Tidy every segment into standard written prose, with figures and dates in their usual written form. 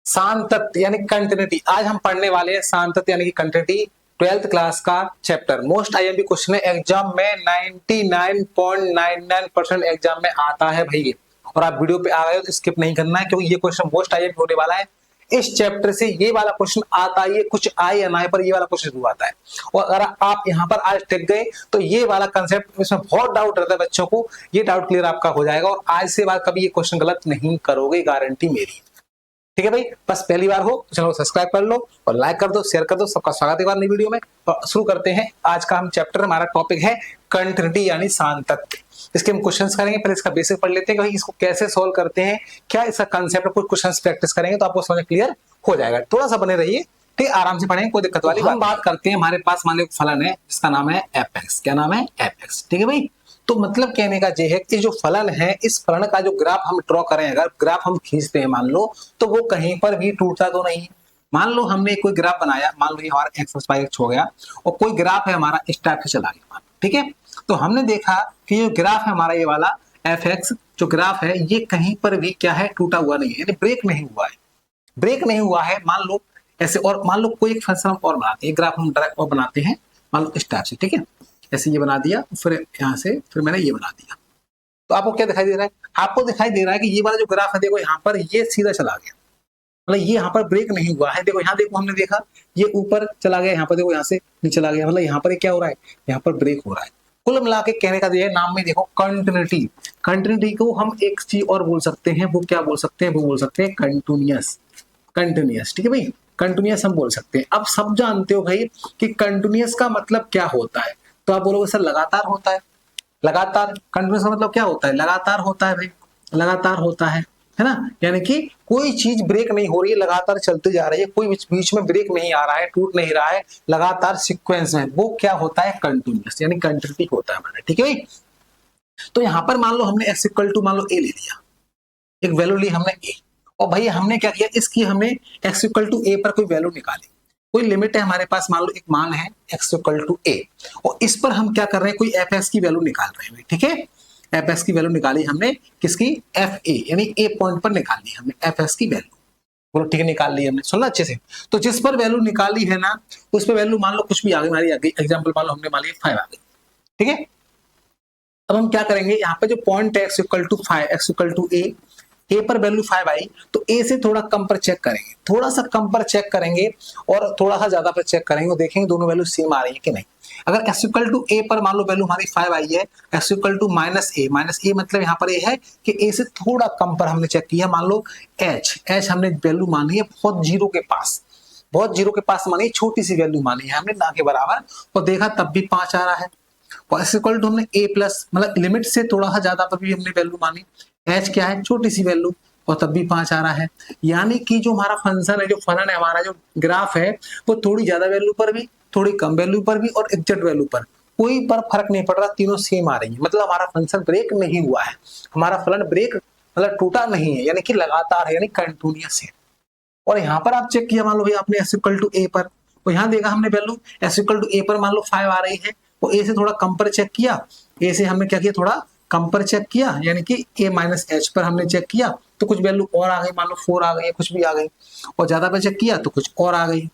सान्तत्य यानी कंटिन्यूटी। आज हम पढ़ने वाले हैं सान्तत्य यानी कि कंटिन्यूटी, 12th क्लास का चैप्टर। मोस्ट आईएमपी क्वेश्चन है, एग्जाम में 99.99% एग्जाम में आता है भाई। और आप वीडियो पे आ गए हो तो स्किप नहीं करना है, क्योंकि ये क्वेश्चन मोस्ट आईएमपी होने वाला है। इस चैप्टर से ये वाला क्वेश्चन आता है, ये कुछ आए या ना आए पर ये वाला क्वेश्चन जरूर आता है। और अगर आप यहाँ पर आज टिक गए तो ये वाला कंसेप्ट, इसमें बहुत डाउट रहता है बच्चों को, ये डाउट क्लियर आपका हो जाएगा और आज से बाद कभी ये क्वेश्चन गलत नहीं करोगे, गारंटी मेरी। ठीक है भाई, बस पहली बार हो तो चैनल को सब्सक्राइब कर लो और लाइक कर दो, शेयर कर दो। सबका स्वागत है एक बार नई वीडियो में। और शुरू करते हैं आज का हम चैप्टर। हमारा टॉपिक है कंटिन्यूटी यानी सान्तत्य। इसके हम क्वेश्चंस करेंगे, पहले इसका बेसिक पढ़ लेते हैं कि भाई इसको कैसे सोल्व करते हैं, क्या इसका कंसेप्ट, कुछ क्वेश्चंस प्रैक्टिस करेंगे तो आपको समझ क्लियर हो जाएगा। थोड़ा सा बने रहिए, ठीक, आराम से पढ़ेंगे, कोई दिक्कत वाली हम बात करते हैं। हमारे पास मान लो एक फलन है जिसका नाम है एफ। क्या नाम है? एफ। ठीक है भाई। तो मतलब कहने का ये है कि जो फलन है, इस फलन का जो ग्राफ हम ड्रॉ करें, अगर ग्राफ हम खींचते हैं मान लो, तो वो कहीं पर भी टूटता तो नहीं। मान लो हमने कोई ग्राफ बनाया, मान लो ये हमारा एक्स बाई एक्स हो गया और कोई ग्राफ है हमारा इस टाइप से चला गया, ठीक है। तो हमने देखा कि ये ग्राफ है हमारा, ये वाला एफ एक्स जो ग्राफ है, ये कहीं पर भी क्या है, टूटा हुआ नहीं है, यानी ब्रेक नहीं हुआ है। ब्रेक नहीं हुआ है मान लो ऐसे। और मान लो कोई एक फंक्शन और बनाते हैं, ग्राफ हम डायरेक्ट और बनाते हैं, मान लो इस टाइप से, ठीक है। ऐसे ये बना दिया, फिर यहाँ से फिर मैंने ये बना दिया, तो आपको क्या दिखाई दे रहा है? आपको दिखाई दे रहा है कि ये वाला जो ग्राफ है, देखो यहाँ पर ये सीधा चला गया, मतलब ये यहाँ पर ब्रेक नहीं हुआ है। देखो यहाँ, देखो हमने देखा ये ऊपर चला गया, यहाँ पर देखो यहाँ से नीचे चला गया, मतलब यहाँ पर क्या हो रहा है, यहाँ पर ब्रेक हो रहा है। कुल मिला के कहने का ये है, नाम में देखो कंटिन्यूटी। कंटिन्यूटी को हम एक चीज और बोल सकते हैं, वो क्या बोल सकते हैं, वो बोल सकते हैं कंटिन्यूअस। कंटिन्यूअस, ठीक है भाई, कंटिन्यूअस हम बोल सकते हैं। अब सब जानते हो भाई कि कंटिन्यूअस का मतलब क्या होता है, तो आप बोलोगे सर लगातार होता है। लगातार, कंटिन्यूअस का मतलब क्या होता है? लगातार होता है भाई, लगातार होता है ना। यानी कि कोई चीज ब्रेक नहीं हो रही है, लगातार चलती जा रही है, कोई बीच में ब्रेक नहीं आ रहा है, टूट नहीं रहा है, लगातार सीक्वेंस में, वो क्या होता है? कंटिन्यूअस, यानी कंटिन्यूटी होता है हमारा, ठीक है भाई। तो यहां पर मान लो हमने एक्स इक्वल टू मान लो ए ले लिया, एक वैल्यू ली हमने ए, और भाई हमने क्या किया, इसकी हमने एक्स इक्वल टू ए पर कोई वैल्यू निकाली। कोई लिमिट है हमारे पास, मान लो एक मान है एक्स इक्वल टू ए, और इस पर हम क्या कर रहे हैं, कोई एफ एक्स की वैल्यू निकाल रहे हैं, ठीक है। एफ एक्स की वैल्यू निकाली हमने, किसकी? एफ ए, यानी ए पॉइंट पर निकाली हमने एफ एक्स की वैल्यू। बोलो ठीक है, निकाल ली हमने, सुनना अच्छे से। तो जिस पर वैल्यू निकाली है ना, उस पर वैल्यू मान लो कुछ भी आ गई, हमारी आ गई, एग्जाम्पल मान लो हमने मान लिया 5 आ गई, ठीक है। अब हम क्या करेंगे, यहाँ पे जो पॉइंट है X equal to 5, X equal to A पर वैल्यू 5 आई, तो ए से थोड़ा कम पर चेक करेंगे, थोड़ा सा कम पर चेक करेंगे और थोड़ा सा ज्यादा पर चेक करेंगे, और देखेंगे दोनों वैल्यू सेम आ रही है कि नहीं। अगर एक्स इक्वल टू ए पर मान लो वैल्यू हमारी 5 आई है, एक्स इक्वल टू माइनस ए मतलब यहाँ पर ये है कि ए से थोड़ा कम पर हमने चेक किया, मान लो एच हमने वैल्यू मानी है बहुत जीरो के पास, बहुत जीरो के पास मानी, छोटी सी वैल्यू मानी है हमने, ना के बराबर, और देखा तब भी 5 आ रहा है। और एक्स इक्वल टू हमने ए प्लस, मतलब लिमिट से थोड़ा सा ज्यादा पर भी हमने वैल्यू मानी, एच क्या है, छोटी सी वैल्यू, और तब भी 5 आ रहा है। यानी कि जो हमारा फंक्शन है, जो फलन है हमारा, जो ग्राफ है, वो थोड़ी ज्यादा वैल्यू पर भी, थोड़ी कम वैल्यू पर भी और एग्जैक्ट वैल्यू पर कोई पर फर्क नहीं पड़ रहा, तीनों सेम आ रही है। मतलब हमारा फंक्शन ब्रेक नहीं हुआ है, हमारा फलन ब्रेक मतलब टूटा नहीं है, यानी कि लगातार है, यानी कंटिन्यूअस है। और यहाँ पर आप चेक किया, मान लो भाई आपने एस इक्वल टू ए पर, तो यहाँ देखा हमने value S equal to A पर मान लो 5 आ रही है, तो ए से थोड़ा कम पर चेक किया, ए से हमने क्या किया, थोड़ा कम पर चेक किया, यानी कि ए माइनस एच पर हमने चेक किया तो कुछ वैल्यू और आ गई, मान लो 4 आ गई, कुछ भी आ गई, और ज्यादा पर चेक किया तो कुछ और आ गई।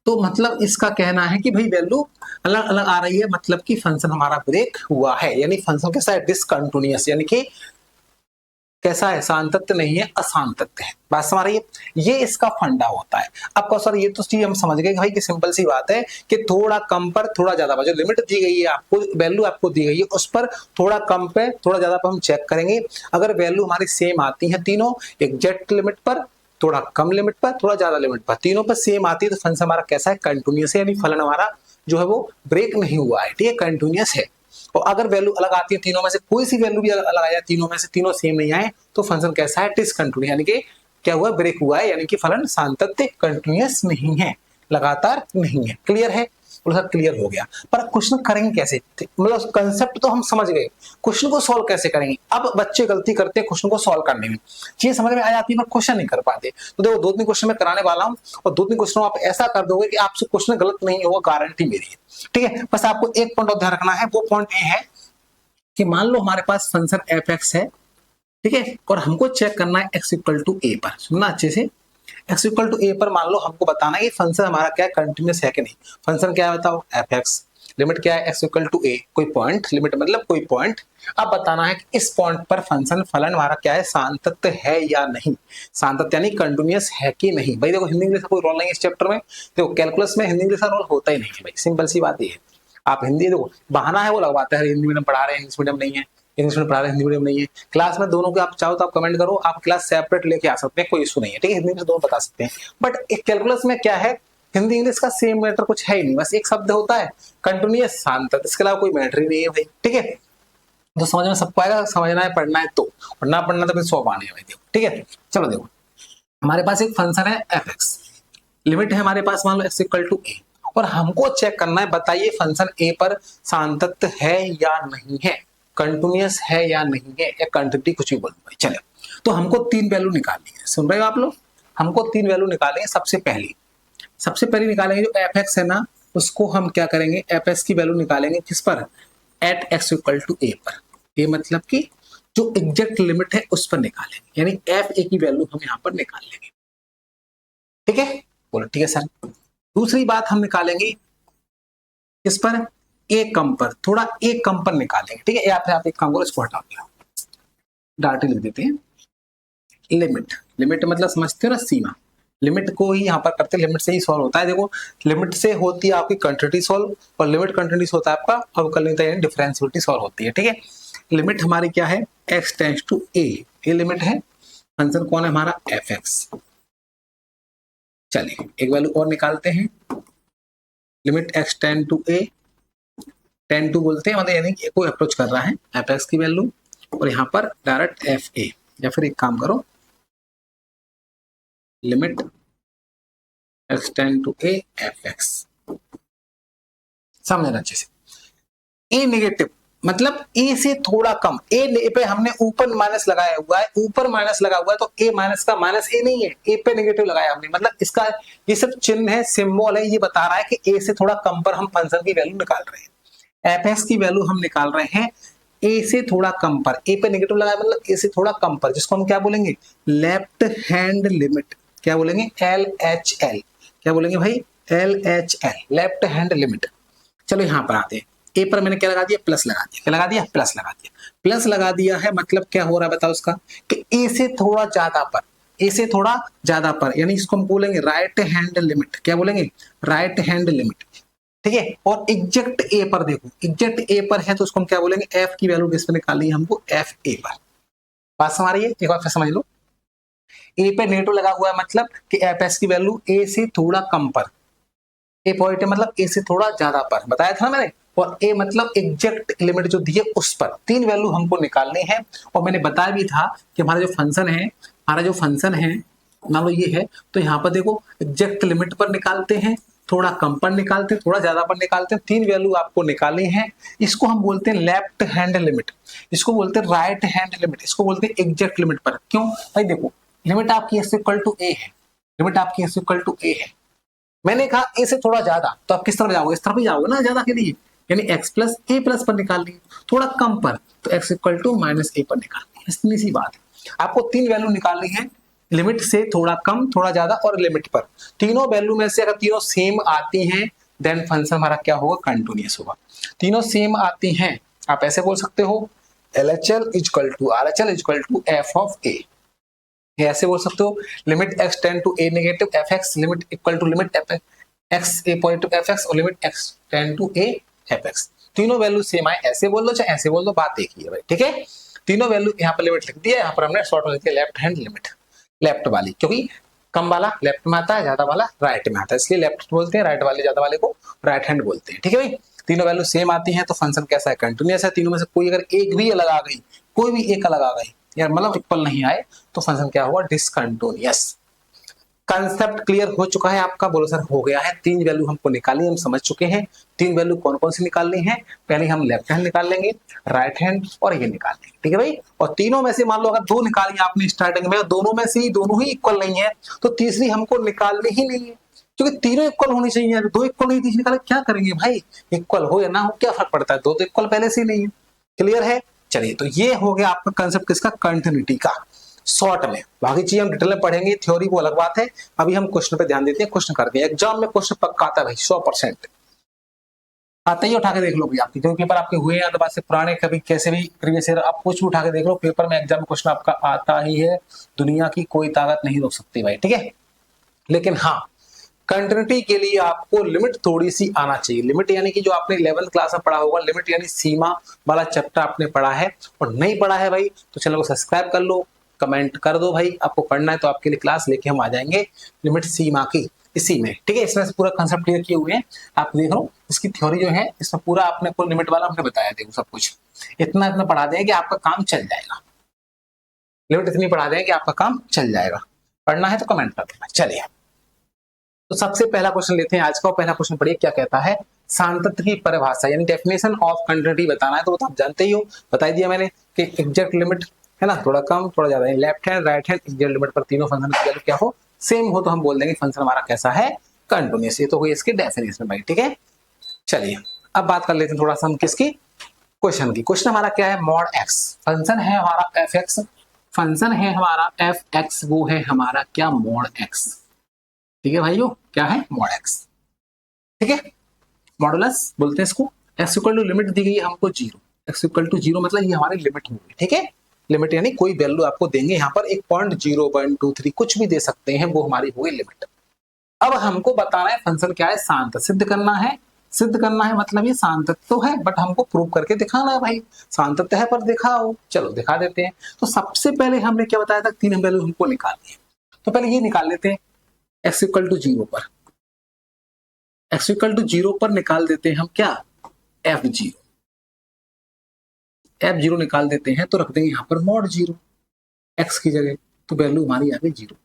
तो मतलब इसका कहना है कि भाई वैल्यू अलग अलग आ रही है, मतलब कि फंक्शन हमारा ब्रेक हुआ है, यानी फंक्शन कैसा है, डिसकंटिन्यूअस, यानी कि कैसा है, सान्तत्य नहीं है, असांतत्य है। बात समझ रही है? ये इसका फंडा होता है। अब कहो सर ये तो चीज हम समझ गए भाई कि सिंपल सी बात है कि थोड़ा कम पर थोड़ा ज्यादा पर, जो लिमिट दी गई है आपको, वैल्यू आपको दी गई है, उस पर थोड़ा कम पे थोड़ा ज्यादा पर हम चेक करेंगे। अगर वैल्यू हमारी सेम आती है तीनों, एग्जैक्ट लिमिट पर, थोड़ा कम लिमिट पर, थोड़ा ज्यादा लिमिट पर, तीनों पर सेम आती है, तो फंक्शन हमारा कैसा है, कंटिन्यूअस है, यानी फलन हमारा जो है वो ब्रेक नहीं हुआ है, ठीक है, कंटिन्यूअस है। और अगर वैल्यू अलग आती है, तीनों में से कोई सी वैल्यू भी अलग आ जाए, तीनों में से तीनों सेम नहीं आए, तो फंक्शन कैसा है, डिसकंटिन्यूअस, यानी कि क्या हुआ, ब्रेक हुआ है, यानी कि फलन सान्तत्य, कंटिन्यूअस नहीं है, लगातार नहीं है। क्लियर है? क्लियर हो गया। पर क्वेश्चन करेंगे कैसे, मतलब कंसेप्ट तो हम समझ गए, क्वेश्चन को सॉल्व कैसे करेंगे। अब बच्चे गलती करते हैं क्वेश्चन को सॉल्व करने में, चीज समझ में आ जाती है पर क्वेश्चन नहीं कर पाते। तो देखो 2-3 क्वेश्चन मैं कराने वाला हूँ, और 2-3 क्वेश्चन आप ऐसा कर दोगे कि आपसे क्वेश्चन गलत नहीं होगा, गारंटी मेरी है, ठीक है। बस आपको एक पॉइंट और ध्यान रखना है, वो पॉइंट ये है कि मान लो हमारे पास फंक्शन एफ एक्स है, ठीक है। और हमको चेक करना है x इक्वल टू ए पर, सुनना अच्छे से, x इक्वल टू ए पर मान लो हमको बताना है कि फंक्शन हमारा क्या है, कंटिन्यूस है कि नहीं। फंक्शन क्या है बताओ, f(x), लिमिट क्या है x इक्वल टू ए, कोई पॉइंट, लिमिट मतलब कोई पॉइंट। अब बताना है कि इस पॉइंट पर फंक्शन फलन हमारा क्या है, सांतत्य है या नहीं। सांतत्य यानी कंटिन्यूस है कि नहीं। भाई देखो हिंदी इंग्लिश का कोई रोल नहीं है इस चैप्टर में, देखो कैलकुलस में हिंदी इंग्लिश का रोल होता ही नहीं है भाई, सिंपल सी बात ये है। आप हिंदी देखो बहाना है वो लगवाते हैं, हिंदी मीडियम पढ़ा रहे हैं, इंग्लिश मीडियम नहीं है, इंग्लिश में पढ़ा रहे हैं, हिंदी मीडियम नहीं है। क्लास में दोनों के आप चाहो तो आप कमेंट करो, आप क्लास सेपरेट लेके आ सकते हैं, कोई इशू नहीं है, ठीक है, हिंदी में दोनों बता सकते हैं। बट एक कैलकुलस में क्या है, हिंदी इंग्लिश का सेम मैटर कुछ है ही नहीं, बस एक शब्द होता है कंटिन्यूअस सांतत्य, इसके अलावा कोई मैटर ही नहीं है भाई, ठीक है। तो समझ में सबको आएगा, समझना है पढ़ना है तो, और ना पढ़ना तो फिर 100 पाने हैं भाई, देखो ठीक है। चलो देखो हमारे पास एक फंक्शन है f(x), लिमिट है हमारे पास मान लो x इक्वल टू ए, और हमको चेक करना है, बताइए फंक्शन ए पर सांतत्य है या नहीं है, कंटिन्यूअस है या नहीं है, या कंटिन्यूटी कुछ भी बोलो भाई। चलो तो हमको 3 वैल्यू निकालनी है, सुन रहे हो आप लोग, हमको 3 वैल्यू निकालनी है। सबसे पहली निकालेंगे जो f(x) है ना, उसको हम क्या करेंगे, f(x) की वैल्यू निकालेंगे किस पर, eight x equal to A पर, ये मतलब कि जो एग्जैक्ट लिमिट है उस पर निकालेंगे, यानी f(a) की वैल्यू हम यहाँ पर निकाल लेंगे, ठीक है। बोलो ठीक है सर। दूसरी बात हम निकालेंगे किस पर, ए कम पर, थोड़ा ए कम पर निकालेंगे, ठीक है। आप एक काम करो, इसको हटा दिया, डाटे लिख देते हैं। लिमिट मतलब समझते हो ना, सीमा, लिमिट को ही यहाँ पर करते हैं, लिमिट से ही सॉल्व होता है। देखो लिमिट से होती है आपकी कंटिन्यूटी सॉल्व, और लिमिट कंटिन्यूटी होता है आपका अवकलनीयता यानी डिफरेंशिएबिलिटी सॉल्व होती है, ठीक है। लिमिट हमारी क्या है, x टेंड्स टू a, ये लिमिट है, फंक्शन कौन है हमारा f(x). चलिए एक वैल्यू और निकालते हैं, limit x tend to a, tend to बोलते हैं मतलब यानी कि को अप्रोच कर रहा है f(x) की वैल्यू, और यहाँ पर डायरेक्ट f(a), या फिर एक काम करो, limit x tend to a f(x), समझना अच्छे से। ए नेगेटिव मतलब ए से थोड़ा कम, ए पे हमने ऊपर माइनस लगाया हुआ है, ऊपर माइनस लगा हुआ है तो ए माइनस का माइनस ए नहीं है, ए पे नेगेटिव लगाया हमने, मतलब इसका ये सब चिन्ह है, सिंबल है, ये बता रहा है कि ए से थोड़ा कम पर हम फंक्शन की वैल्यू निकाल रहे हैं। f(x) की वैल्यू हम निकाल रहे हैं ए से थोड़ा कम पर, ए पे नेगेटिव लगाया मतलब ए से थोड़ा कम पर, जिसको हम क्या बोलेंगे, लेफ्ट हैंड लिमिट, क्या बोलेंगे, LHL, क्या बोलेंगे भाई, LHL, लेफ्ट हैंड लिमिट। चलो यहाँ पर आते हैं, ए पर मैंने क्या लगा दिया, प्लस लगा दिया, क्या लगा दिया, प्लस लगा दिया, प्लस लगा दिया है, मतलब क्या हो रहा है बताओ उसका, कि ए से थोड़ा ज्यादा पर, ए से थोड़ा ज्यादा पर, यानी इसको हम बोलेंगे राइट हैंड लिमिट, क्या बोलेंगे, राइट हैंड लिमिट, ठीक है। और एग्जैक्ट ए पर देखो, एग्जैक्ट ए पर है तो उसको हम क्या बोलेंगे, एफ की वैल्यू किस पर निकालनी है हमको, FA पर। बात समझ रही है, एक बार फिर समझ लो, ए पे नेगेटिव लगा हुआ है मतलब कि f(x) की वैल्यू ए से थोड़ा कम पर, ए पॉजिटिव मतलब ए से थोड़ा ज्यादा पर, बताया था मैंने, और ए मतलब एग्जैक्ट लिमिट जो दी है उस पर। 3 वैल्यू हमको निकालनी है, और मैंने बताया भी था कि हमारा जो फंक्शन है मान लो ये है, तो यहाँ पर देखो एग्जैक्ट लिमिट पर निकालते हैं, थोड़ा कम पर निकालते हैं, थोड़ा ज्यादा पर निकालते हैं, 3 वैल्यू आपको निकालनी है। इसको हम बोलते हैं लेफ्ट हैंड लिमिट, इसको बोलते हैं राइट हैंड लिमिट, इसको बोलते हैं एग्जैक्ट लिमिट पर। क्यों भाई, देखो लिमिट आपकी x इक्वल टू a है, लिमिट आपकी x इक्वल टू a है, मैंने कहा ए से थोड़ा ज्यादा, तो आप किस तरफ जाओगे, इस तरफ ही जाओगे ना ज्यादा के लिए, यानी x प्लस a प्लस पर निकालनी है, थोड़ा कम पर तो x equal to minus a पर निकालनी है, इतनी सी बात है। आपको 3 वैल्यू निकालनी है, लिमिट से थोड़ा कम, थोड़ा ज्यादा और लिमिट पर। तीनों वैल्यू में से अगर तीनों सेम आती हैं देन फंक्शन हमारा क्या होगा, कंटिन्यूअस होगा। तीनों सेम आती हैं, आप ऐसे बोल सकते हो LHL equal to RHL equal to f(a), ऐसे बोल सकते हो limit x tend to a negative f(x) limit equal to limit x a positive f(x) और limit x tend to a f(x). तीनों वैल्यू सेम आए, ऐसे बोल दो चाहे ऐसे बोल दो, बात एक ही है भाई, ठीक है। तीनों वैल्यू यहाँ पर लिमिट लिख दी है, यहाँ पर हमने शॉर्ट में लिख दिया लेफ्ट हैंड लिमिट, लेफ्ट वाली, क्योंकि कम वाला लेफ्ट में आता है, ज्यादा वाला राइट में आता है, इसलिए लेफ्ट बोलते हैं, राइट वाले ज्यादा वाले को राइट हैंड बोलते हैं, ठीक है भाई। तीनों वैल्यू सेम आती हैं तो फंक्शन कैसा है, कंटिन्यूअस है। तीनों में से कोई अगर एक भी अलग आ गई, कोई भी एक अलग आ गई यार मतलब इक्वल नहीं आए, तो फंक्शन क्या हुआ, डिसकंटिन्यूअस। कंसेप्ट क्लियर हो चुका है आपका, बोलो सर हो गया है। 3 वैल्यू हमको निकाली, हम समझ चुके हैं 3 वैल्यू कौन कौन सी निकालनी है। पहले हम लेफ्ट हैंड निकाल लेंगे, राइट हैंड और ये निकाल लेंगे, ठीक है भाई। और तीनों में से मान लो अगर 2 निकाली आपने स्टार्टिंग में, दोनों में से दोनों ही इक्वल नहीं है, तो तीसरी हमको निकालनी ही नहीं है, क्योंकि तीनों इक्वल होनी चाहिए। 2 इक्वल नहीं, तीसरी निकाले क्या करेंगे भाई, इक्वल हो या ना हो क्या फर्क पड़ता है, 2 तो इक्वल पहले से ही नहीं है। क्लियर है, चलिए, तो ये हो गया आपका कंसेप्ट किसका, कंटिन्यूटी का, शॉर्ट में। बाकी चीज हम डिटेल में पढ़ेंगे, थ्योरी वो अलग बात है। अभी हम क्वेश्चन पे ध्यान देते हैं, क्वेश्चन करते हैं। एग्जाम में क्वेश्चन पक्का आता है भाई, 100% आता ही। उठा के देख लो भाई, आपके जो पेपर आपके हुए हैं बाद से पुराने, कभी कैसे भी प्रीवियस ईयर, आप कुछ भी उठा के देख लो, पेपर में एग्जाम में क्वेश्चन आपका आता ही है। दुनिया की कोई ताकत नहीं रोक सकती भाई, ठीक है। लेकिन हाँ, कंटिन्यूटी के लिए आपको लिमिट थोड़ी सी आना चाहिए। लिमिट यानी कि जो आपने 11th क्लास में पढ़ा होगा, लिमिट यानी सीमा वाला चैप्टर आपने पढ़ा है, और नहीं पढ़ा है भाई तो चैनल को सब्सक्राइब कर लो, कमेंट कर दो भाई। आपको पढ़ना है तो आपके लिए क्लास लेके हम आ जाएंगे लिमिट सीमा की, इसी में, ठीक है। इसमें से पूरा कंसेप्ट क्लियर किए हुए हैं, आप देख लो। इसकी थ्योरी जो है, इसमें पूरा आपने को लिमिट वाला हमने बताया, देखो सब कुछ इतना इतना पढ़ा दें कि आपका काम चल जाएगा। लिमिट इतनी पढ़ा दें कि आपका काम चल जाएगा। पढ़ना है तो कमेंट कर देना। चलिए, तो सबसे पहला क्वेश्चन लेते हैं आज का। पहला क्वेश्चन पढ़िए क्या कहता है। सांतत्य की परिभाषा यानी डेफिनेशन ऑफ कंटिन्यूटी बताना है, तो आप जानते ही हो, बता दिया मैंने कि एग्जैक्ट लिमिट है ना, थोड़ा कम थोड़ा ज्यादा, left hand right hand exact limit पर तीनों फंक्शन की वैल्यू क्या हो, सेम हो, तो हम बोल देंगे फंक्शन हमारा कैसा है, कंटिन्यूअस। ये तो हुई इसकी डेफिनेशन भाई, ठीक है। चलिए, अब बात कर लेते हैं थोड़ा सा हम किसकी, क्वेश्चन की। क्वेश्चन हमारा क्या है, मॉड एक्स फंक्शन है हमारा, एफ एक्स फंक्शन है हमारा, एफ एक्स वो है हमारा क्या, मॉड एक्स, ठीक है भाइयों, क्या है, मॉड एक्स, ठीक है। मॉडुलस बोलते हैं इसको। एक्स इक्वल टू लिमिट दी गई है हमको 0, एक्स इक्वल टू 0 मतलब ये हमारी लिमिट होगी, ठीक है। लिमिट यानी कोई वैल्यू आपको देंगे यहाँ पर, 1.0.23 कुछ भी दे सकते हैं, वो हमारी होगी लिमिट। अब हमको बताना है फंक्शन क्या है, शांत सिद्ध करना है। सिद्ध करना है मतलब ये शांत तो है, बट हमको प्रूव करके दिखाना है भाई, शांत है पर दिखाओ। चलो दिखा देते हैं। तो सबसे पहले हमने क्या बताया था, 3 वैल्यू हमको निकालनी है। तो पहले ये निकाल लेते हैं, एक्स इक्वल टू 0 पर, एक्स इक्वल टू 0 पर निकाल देते हैं हम क्या, f0, f0 निकाल देते हैं, तो रख देंगे यहाँ पर मॉड 0 x की जगह, तो वैल्यू हमारी आ गई 0।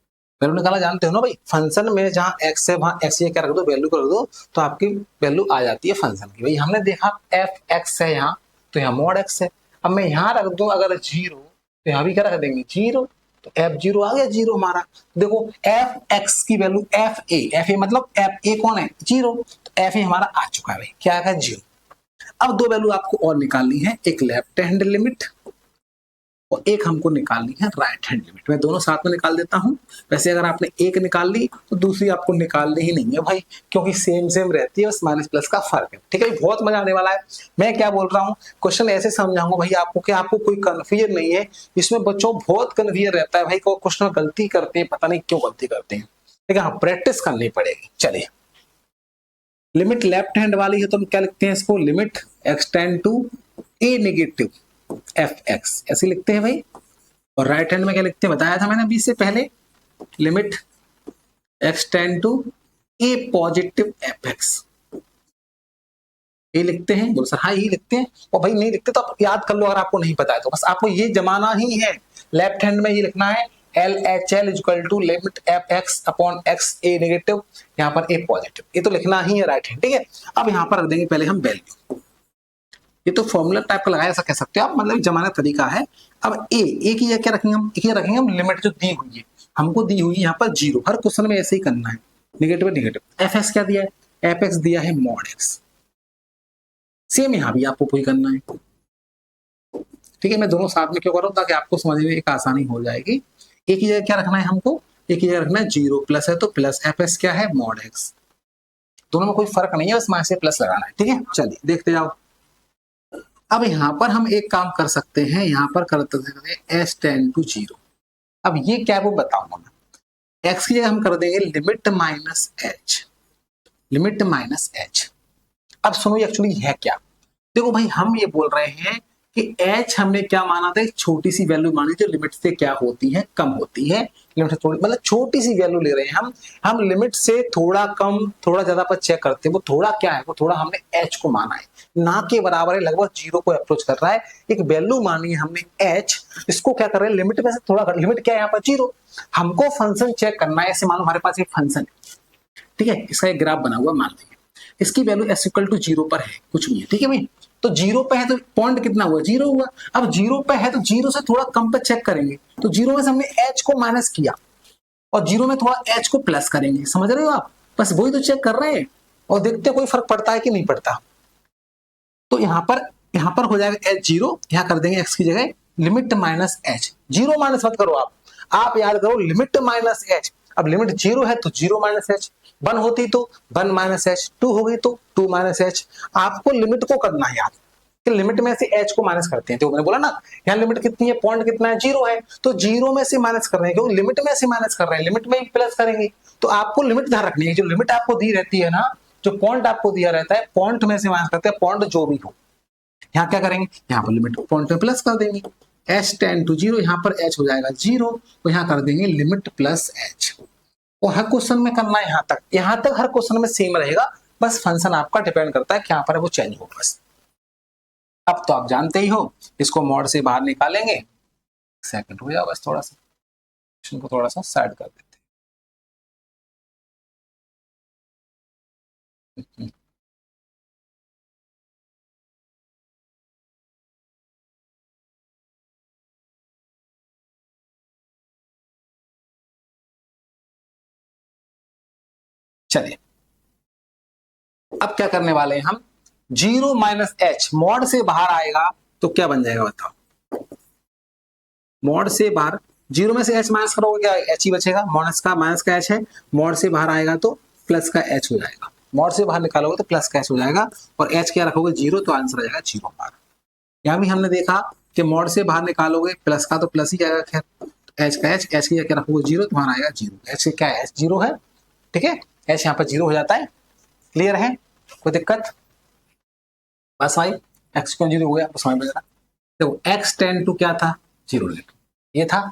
वैल्यू निकाला जानते हो ना भाई, फंक्शन में जहां x है वहां x ये क्या रख दो, वैल्यू कर दो, तो आपकी वैल्यू आ जाती है फंक्शन की। भाई हमने देखा f(x) है यहाँ, तो यहाँ मॉड x है। अब मैं यहाँ रख दूं अगर 0, तो यहाँ भी क्या रख देंगे 0, तो f0 आ गया 0 हमारा। देखो f(x) की वैल्यू fa मतलब fa कौन है, 0, तो fa हमारा आ चुका है भाई, क्या आएगा 0। अब 2 वैल्यू आपको और निकालनी है, एक लेफ्ट हैंड लिमिट और एक हमको निकालनी है राइट हैंड लिमिट। मैं दोनों साथ में निकाल देता हूं। वैसे अगर आपने एक निकाल ली तो दूसरी आपको निकालनी ही नहीं है भाई, क्योंकि सेम सेम रहती है, बस माइनस प्लस का फर्क है, ठीक है। बहुत मजा आने वाला है। मैं क्या बोल रहा हूँ, क्वेश्चन ऐसे समझाऊंगा भाई आपको कि आपको कोई कंफ्यूजन नहीं है। इसमें बच्चों बहुत कंफ्यूजन रहता है भाई, को क्वेश्चन में गलती करते हैं, पता नहीं क्यों गलती करते हैं, ठीक है। हाँ, प्रैक्टिस करनी पड़ेगी। चलिए, लिमिट लेफ्ट हैंड वाली है तो हम क्या लिखते हैं इसको, limit x tend to a negative f(x) ऐसे लिखते हैं भाई। और राइट हैंड में क्या लिखते हैं, बताया था मैंने अभी से पहले, limit x tend to a positive f(x) ये लिखते हैं। बोलो सर हाँ यही लिखते हैं, और भाई नहीं लिखते तो आप याद कर लो, अगर आपको नहीं पता है तो बस आपको ये जमाना ही है। लेफ्ट हैंड में ये लिखना है LHL equal to limit f(x) upon x a negative, यहाँ पर a पॉजिटिव, ये तो लिखना ही है राइट हैंड, ठीक है। अब यहाँ पर रख देंगे पहले हम वैल्यू, ये तो फॉर्मूला टाइप का लगाया, ऐसा कह सकते हो आप, मतलब जमाना तरीका है। अब a की क्या रखेंगे हम, एक रखेंगे हम लिमिट जो दी हुई है, हमको दी हुई है यहाँ पर 0, हर क्वेश्चन में ऐसे ही करना है, नेगेटिव नेगेटिव। f(x) क्या दिया है, f(x) दिया है मॉड x, सेम यहाँ भी आपको कोई करना है, ठीक है। मैं दोनों साथ में क्यों कर रहा हूँ, ताकि आपको समझने में एक आसानी हो जाएगी। एक ही जगह क्या रखना है हमको, एक ही जगह रखना है 0 प्लस है तो प्लस, f(x) क्या है मॉड x, दोनों में कोई फर्क नहीं है, बस माइनस से प्लस लगाना है, ठीक है। चलिए देखते जाओ। अब यहाँ पर हम एक काम कर सकते हैं, यहाँ पर करते हैं s टेंड टू 0। अब ये क्या है वो बताऊंगा मैं। x की जगह हम कर देंगे limit minus h, limit minus h। अब सुनो ये एक्चुअली है क्या, देखो भाई हम ये बोल रहे हैं कि h हमने क्या माना था, एक छोटी सी वैल्यू मानी जो लिमिट से क्या होती है, कम होती है। लिमिट से थोड़ी मतलब छोटी सी वैल्यू ले रहे हैं हम लिमिट से थोड़ा कम थोड़ा ज्यादा पर चेक करते हैं। वो थोड़ा क्या है, वो थोड़ा हमने h को माना है, ना के बराबर है, लगभग 0 को अप्रोच कर रहा है। एक वैल्यू मानी है हमने h, इसको क्या कर रहे हैं, लिमिट में से थोड़ा, लिमिट क्या है यहाँ पर 0। हमको फंक्शन चेक करना है, ऐसे मानो हमारे पास एक फंक्शन है, ठीक है, इसका एक ग्राफ बना हुआ मान लीजिए, इसकी वैल्यू s इक्वल टू 0 पर है, कुछ नहीं है, ठीक है भाई। तो 0 पे है तो पॉइंट कितना हुआ, 0 हुआ। अब 0 पे है तो 0 से थोड़ा कम पे चेक करेंगे, तो 0 में से हमने h को माइनस किया और 0 में थोड़ा h को प्लस करेंगे, समझ रहे हो आप, बस वही तो चेक कर रहे हैं और देखते कोई फर्क पड़ता है कि नहीं पड़ता। तो यहाँ पर यहाँ पर हो जाएगा एच जीरो, यहाँ कर देंगे एक्स की जगह limit minus H. Zero minus मत करो आप याद करो लिमिट माइनस एच। अब लिमिट जीरो है तो जीरो माइनस एच, वन होती तो वन माइनस एच, टू हो गई तो टू माइनस एच। आपको लिमिट को करना है याद कि लिमिट में से एच को माइनस करते हैं। तो मैंने बोला ना यहाँ लिमिट कितनी है, पॉइंट कितना है, जीरो है, तो जीरो में से माइनस कर रहे हैं क्योंकि लिमिट में से माइनस कर रहे हैं, लिमिट में ही प्लस करेंगे। तो आपको लिमिट ध्यान रखनी है, जो लिमिट आपको दी रहती है ना, जो पॉइंट आपको दिया रहता है, पॉइंट में से माइनस करते हैं, पॉइंट जो भी हो। यहाँ क्या करेंगे, यहाँ पर लिमिट पॉइंट में प्लस कर देंगे, एच टेंड टू जीरो, यहाँ पर एच हो जाएगा जीरो, तो यहाँ कर देंगे लिमिट प्लस एच। और हर क्वेश्चन में करना है यहाँ तक हर क्वेश्चन में सेम रहेगा, बस फंक्शन आपका डिपेंड करता है कि यहाँ पर वो चेंज हो बस। अब तो आप जानते ही हो, इसको मॉड से बाहर निकालेंगे, सेकंड हो जाओ बस, थोड़ा सा क्वेश्चन को थोड़ा सा साइड कर देते हैं। चलिए अब क्या करने वाले हैं हम, जीरो माइनस एच मॉड से बाहर आएगा तो क्या बन जाएगा बताओ, मॉड से बाहर जीरो में से एच माइनस करोगे क्या, एच ही बचेगा, माइनस का एच है, मॉड से बाहर आएगा तो प्लस का एच हो जाएगा, मॉड से बाहर निकालोगे तो प्लस का एच हो जाएगा, और एच क्या रखोगे जीरो, तो आंसर आ जाएगा जीरो बार। यहाँ भी हमने देखा कि मॉड से बाहर निकालोगे प्लस का तो प्लस ही जाएगा, खैर एच का एच की क्या रखोगे जीरो, तुम्हारा आएगा जीरो, एच क्या है, एच जीरो है, ठीक है, एच यहाँ पर जीरो हो जाता है। क्लियर है, कोई दिक्कत, बस भाई एक्स क्यों जीरो हो गया समझ में जरा। देखो एक्स टेंड टू क्या था, जीरो लेट, ये था।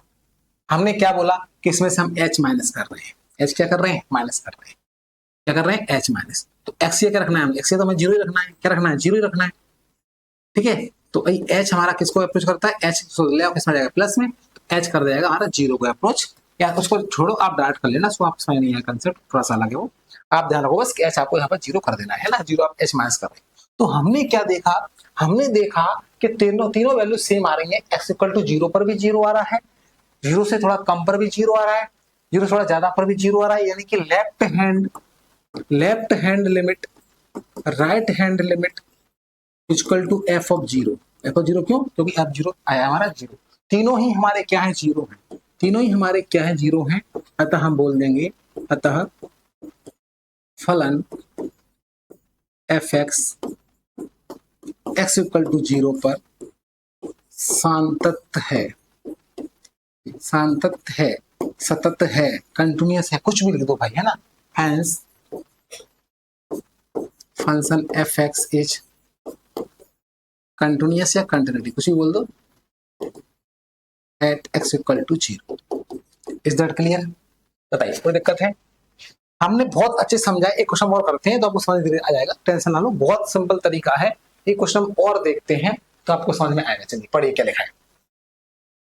हमने क्या बोला कि इसमें से हम एच माइनस कर रहे हैं, एच क्या कर रहे हैं, माइनस कर रहे हैं, क्या कर रहे हैं, एच माइनस, तो एक्स ये क्या रखना है, एक्स ये तो हमें जीरो ही रखना है, क्या रखना है, जीरो ही रखना है, ठीक है। तो एच हमारा किसको अप्रोच करता है, एच ले किसमें जाएगा प्लस में, तो एच कर देगा हमारा जीरो को अप्रोच, या उसको छोड़ो आप डायरेक्ट कर लेना, सो आप समझ नहीं है कंसेप्ट, थोड़ा सा अलग है वो, आप ध्यान रखो बस कि एच आपको यहाँ पर जीरो कर देना है ना, जीरो आप एच माइनस कर रहे हैं। तो हमने क्या देखा, हमने देखा कि तीनों वैल्यू सेम आ रही है, एक्स इक्वल टू जीरो पर भी जीरो आ रहा है, जीरो से थोड़ा कम पर भी जीरो आ रहा है, जीरो थोड़ा ज्यादा पर भी जीरो आ रहा है, यानी कि left hand limit right hand limit equal to F of zero. F of zero क्यों, क्योंकि एफ जीरो आया हमारा जीरो, तीनों ही हमारे क्या है, जीरो है, तीनों ही हमारे क्या है, जीरो है। अतः हम बोल देंगे, अतः फलन F X X equal to zero पर सांतत है, सांतत है, सतत है, कंटिन्यूअस है, कुछ भी लिख दो भाई, है ना। Hence function F X is continuous या कंटिन्यूटी, कुछ भी बोल दो, at X equal to zero. Is that clear, बताइए कोई दिक्कत है। हमने बहुत अच्छे समझा, एक क्वेश्चन और करते हैं तो आपको समझ आ जाएगा, टेंशन ना लो, बहुत सिंपल तरीका है। एक क्वेश्चन और देखते हैं तो आपको समझ में आएगा। चलिए पढ़िए क्या लिखा है,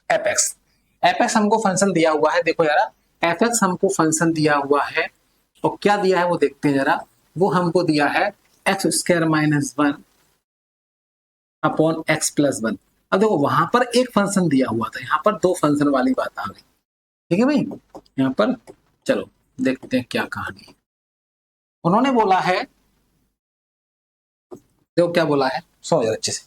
एफ एक्स, एफ एक्स हमको फंक्शन दिया हुआ है, देखो यार एफ एक्स हमको फंक्शन दिया हुआ है, और क्या दिया है वो देखते हैं जरा, वो हमको दिया है x square minus one upon x plus one. अब देखो वहां पर एक फंक्शन दिया हुआ था, यहाँ पर दो फंक्शन वाली बात आ गई, ठीक है भाई। यहाँ पर चलो देखते हैं क्या कहानी है। उन्होंने बोला है, देखो क्या बोला है, समझ अच्छे से,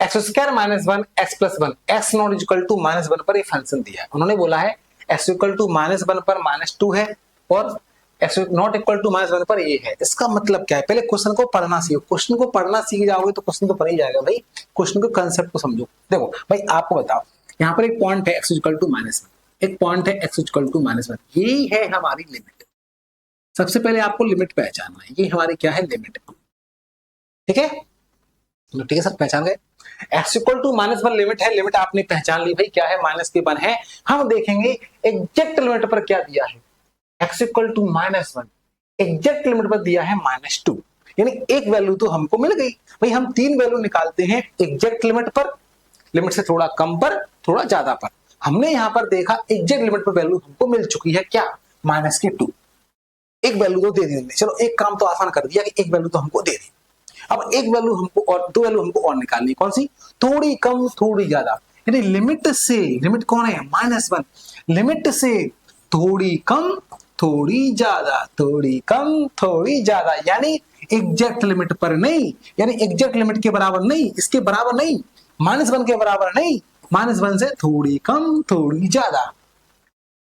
X square minus one X plus one, X not equal to minus one पर ये फंक्शन दिया है। उन्होंने बोला है X equal to minus one पर माइनस टू है, और X not equal to minus one पर ये है। इसका मतलब क्या है, पहले क्वेश्चन को पढ़ना सीखो, क्वेश्चन को पढ़ना सीख जाओगे तो क्वेश्चन तो पढ़ ही जाएगा भाई, क्वेश्चन के कंसेप्ट को समझो। देखो भाई आपको बताओ, यहाँ पर एक पॉइंट है X equal to minus one, एक पॉइंट है X equal to minus one, यही है हमारी लिमिट। सबसे पहले आपको लिमिट पहचानना है, ये हमारी क्या है, लिमिट, ठीक है। ठीक है सर, पहचान गए, X equal to minus one limit है, लिमिट आपने पहचान ली भाई, क्या है, माइनस के वन है। हम देखेंगे एग्जैक्ट लिमिट पर क्या दिया है, X equal to minus one, exact limit पर दिया है माइनस टू, यानी एक वैल्यू तो हमको मिल गई भाई। हम तीन वैल्यू निकालते हैं एग्जैक्ट लिमिट पर, लिमिट से थोड़ा कम पर, थोड़ा ज्यादा पर। हमने यहाँ पर देखा एग्जैक्ट लिमिट पर वैल्यू हमको मिल चुकी है, क्या, माइनस की टू, एक वैल्यू तो दे दी हमने, चलो एक काम तो आसान कर दिया कि एक वैल्यू तो हमको दे दी। अब एक वैल्यू हमको और दो वैल्यू हमको और निकालनी, कौन सी, थोड़ी कम थोड़ी ज्यादा, यानी लिमिट से, लिमिट कौन है, माइनस वन, लिमिट से थोड़ी कम थोड़ी ज्यादा, थोड़ी कम, थोड़ी ज्यादा, यानी एग्जैक्ट लिमिट पर नहीं, यानी एग्जैक्ट लिमिट के बराबर नहीं, इसके बराबर नहीं, -1 के बराबर नहीं, -1 से थोड़ी कम, थोड़ी ज्यादा।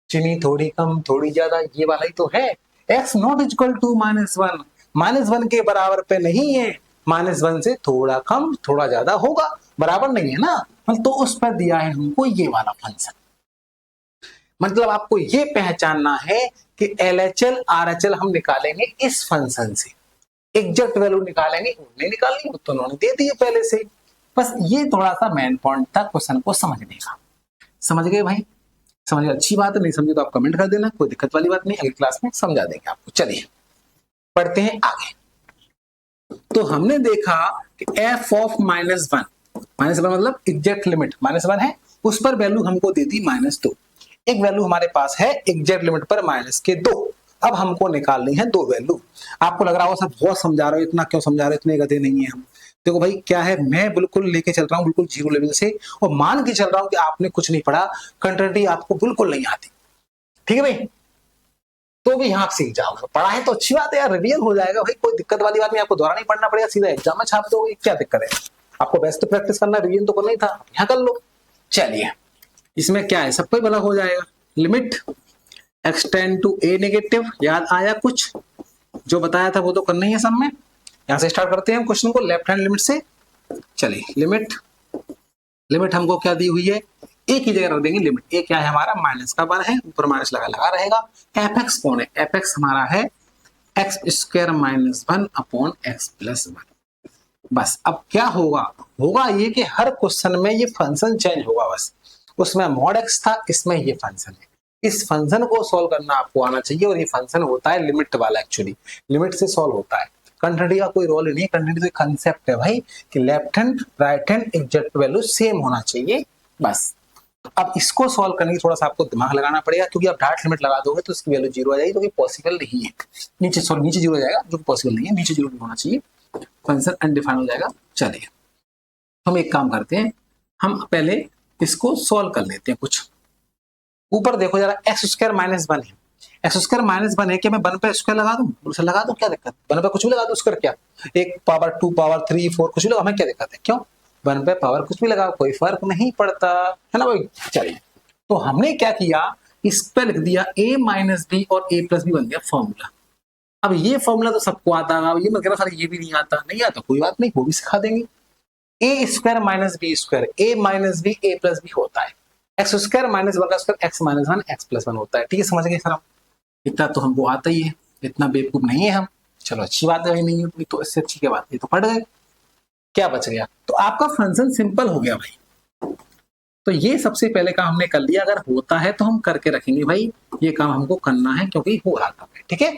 चीनी थोड़ी कम, थोड़ी ज्यादा, ये वाला ही तो है। x नॉट इक्वल टू -1, -1 के बराबर पे नहीं है, -1 से थोड़ा कम, थोड़ा ज्यादा होगा, बराबर नहीं है ना, तो उस पर दिया है हमको ये वाला फंक्शन। मतलब आपको ये पहचानना है कि LHL RHL हम निकालेंगे इस फंक्शन से, एग्जैक्ट वैल्यू निकालेंगे, उन्होंने निकाली, तो उन्होंने दे दिए पहले से। बस ये थोड़ा सा मेन पॉइंट था क्वेश्चन को समझने का। समझ गए भाई? समझ गए, अच्छी बात है, नहीं समझे तो आप कमेंट कर देना, कोई दिक्कत वाली बात नहीं, अगली क्लास में समझा देंगे आपको। चलिए पढ़ते हैं आगे। तो हमने देखा कि f ऑफ -1 मतलब एग्जैक्ट लिमिट -1 है, उस पर वैल्यू हमको दे दी -2। एक वैल्यू हमारे पास है एग्जैक्ट लिमिट पर -2। अब हमको निकालनी है 2 वैल्यू। आपको लग रहा होगा सर बहुत समझा रहे हो, इतना क्यों समझा रहे हो, इतने गधे नहीं है हम। देखो भाई क्या है, मैं बिल्कुल लेके चल रहा हूँ बिल्कुल 0 लेवल से, और मान के चल रहा हूँ कि आपने कुछ नहीं पढ़ा, कंटेंट आपको बिल्कुल नहीं आती, ठीक है भाई, तो भी यहाँ सीख जाओगे। पढ़ा है तो अच्छी बात है यार, रिवीजन हो जाएगा भाई, कोई दिक्कत वाली बात नहीं, आपको दोबारा नहीं पढ़ना पड़ेगा, सीधा एग्जाम में छाप दोगे, क्या दिक्कत है। आपको बेस्ट प्रैक्टिस करना, रिवीजन तो करना ही था, यहाँ कर लो। चलिए इसमें क्या है, सबको भला हो जाएगा। Limit x tend to a negative, याद आया कुछ? जो बताया था वो तो करना ही है सब में। यहां से स्टार्ट करते हैं हम क्वेश्चन को लेफ्ट हैंड लिमिट से। चलिए लिमिट हमको क्या दी हुई है, a की जगह रख देंगे लिमिट। a क्या है हमारा, -1 है, ऊपर माइनस लगा रहेगा। fx कौन है, fx हमारा है x² -1 अपॉन x+1। बस अब क्या होगा ये कि हर क्वेश्चन में ये फंक्शन चेंज होगा, बस उसमें मॉड x था, इसमें ये फंक्शन है। इस फंक्शन को सॉल्व करना आपको आना चाहिए, और ये फंक्शन होता है लिमिट वाला, एक्चुअली लिमिट से सॉल्व होता है। कंटिन्यूटी का कोई रोल नहीं, कंटिन्यूटी तो कंसेप्ट है भाई कि left hand right hand exact value same होना चाहिए, बस। अब इसको सॉल्व करने की थोड़ा सा आपको दिमाग लगाना पड़ेगा, क्योंकि आप डायरेक्ट लिमिट लगा दोगे तो इसकी वैल्यू 0 आ जाएगी, जो कि पॉसिबल नहीं है। नीचे 0 आ जाएगा, जो कि पॉसिबल नहीं है, नीचे 0 होना चाहिए, फंक्शन अनडिफाइंड हो जाएगा। चलिए हम एक काम करते हैं, हम पहले इसको सॉल्व कर लेते हैं। कुछ ऊपर देखो जरा, x² -1 है, x² -1 है, क्या मैं 1 पे स्क्वायर लगा दूं? उसे लगा दूं, क्या दिक्कत, 1 पे कुछ भी लगा दूं, स्क्वायर क्या, 1 पावर 2 पावर 3 4 कुछ भी लगा, हमें क्या दिक्कत है, क्यों 1 पे पावर कुछ भी लगा, कोई फर्क नहीं पड़ता है ना भाई। चलिए तो हमने क्या किया, इस पे लिख दिया a - b और a + b बन गया फॉर्मूला। अब ये फॉर्मूला तो सबको आता है, ये मत कहना सर ये भी नहीं आता, नहीं आता कोई बात नहीं, वो भी सिखा देंगे। a² - b², a - b a + b होता है, x² - 1 का स्क्वायर x - 1 x+1 होता है। ठीक है, समझ गए सर? इतना तो हमको आता ही है, इतना बेवकूफ नहीं है हम। चलो अच्छी बात है, नहीं है तो इससे अच्छी क्या बात है, तो पढ़ गए, क्या बच गया, तो आपका फंक्शन सिंपल हो गया भाई। तो ये सबसे पहले काम हमने कर लिया, अगर होता है तो हम करके रखेंगे भाई, ये काम हमको करना है क्योंकि हो रहा था। ठीक है,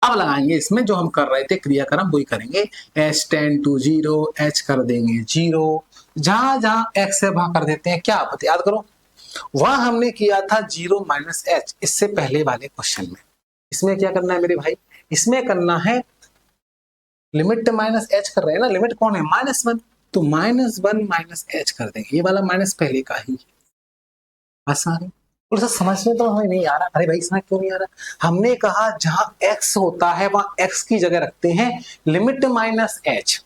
अब लगाएंगे इसमें जो हम कर रहे थे क्रियाक्रम वही करेंगे। h टेंड टू 0, h कर देंगे 0, जहां जहां x है वहां कर देते हैं क्या, आप याद करो, वहां हमने किया था 0 - h इससे पहले वाले क्वेश्चन में। इसमें क्या करना है मेरे भाई, इसमें करना है लिमिट -h कर रहे हैं ना, लिमिट कौन है -1, तो -1 - h कर देंगे, ये वाला माइनस पहले का ही आसान। और सर समझ में तो हमें नहीं आ रहा, अरे भाई समझ क्यों नहीं आ रहा, हमने कहा जहां x होता है वहां x की जगह रखते हैं लिमिट -h,